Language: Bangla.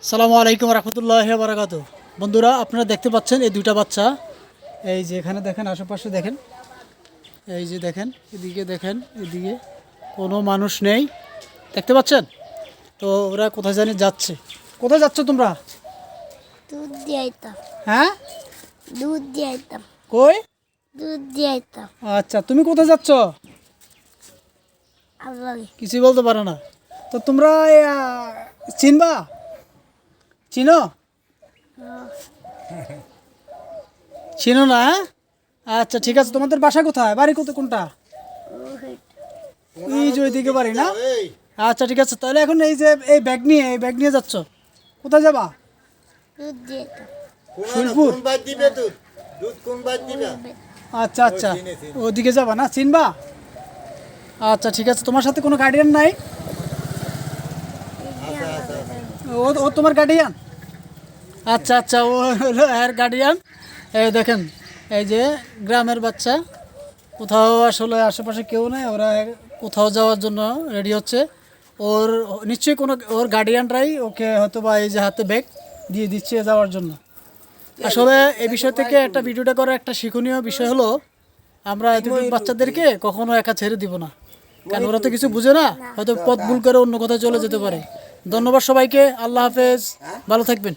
আসসালামু আলাইকুম রহমতুল্লাহি ওয়া বারাকাতুহু। বন্ধুরা, আপনারা দেখতে পাচ্ছেন এই দুইটা বাচ্চা, এই যে এখানে দেখেন, আশেপাশে দেখেন, এই যে দেখেন, এদিকে দেখেন, এদিকে কোনো মানুষ নেই, দেখতে পাচ্ছেন? তো ওরা কোথায় জানি যাচ্ছে। কোথায় যাচ্ছ তোমরা? দুধ দিয়ে আইতাম। হ্যাঁ, দুধ দিয়ে আইতাম। কই? দুধ দিয়ে আইতাম। আচ্ছা, তুমি কোথায় যাচ্ছ? আল্লাহ কিছুই বলতে পারো না। তো তোমরা চিনবা? চিনো? চিনো না? হ্যাঁ? আচ্ছা, ঠিক আছে। তোমাদের বাসা কোথায়? বাড়ি কোনটা? এই যে ওইদিকে বাড়ি না? আচ্ছা, ঠিক আছে। তাহলে এখন এই যে এই ব্যাগ নিয়ে যাচ্ছ, কোথায় যাবা? দুধ দিয়ে আইতাম। ফুলপুর? আচ্ছা আচ্ছা, ওদিকে যাবা না? চিনবা? আচ্ছা, ঠিক আছে। তোমার সাথে কোনো গার্ডিয়ান নাই? ও তোমার গার্ডিয়ান? আচ্ছা আচ্ছা, ও হলো এর গার্ডিয়ান। এই দেখেন, এই যে গ্রামের বাচ্চা, কোথাও আসলে আশেপাশে কেউ নেই, ওরা কোথাও যাওয়ার জন্য রেডি হচ্ছে। ওর নিশ্চয়ই কোনো ওর গার্ডিয়ানরাই ওকে হয়তো বা এই যে হাতে ব্যাগ দিয়ে দিচ্ছে যাওয়ার জন্য। আসলে এই বিষয় থেকে একটা ভিডিওটা করার একটা শিক্ষণীয় বিষয় হলো, আমরা এতটুকু বাচ্চাদেরকে কখনো একা ছেড়ে দিব না, কারণ ওরা তো কিছু বুঝে না, হয়তো পথ ভুল করে অন্য কোথাও চলে যেতে পারে। ধন্যবাদ সবাইকে। আল্লাহ হাফেজ, ভালো থাকবেন।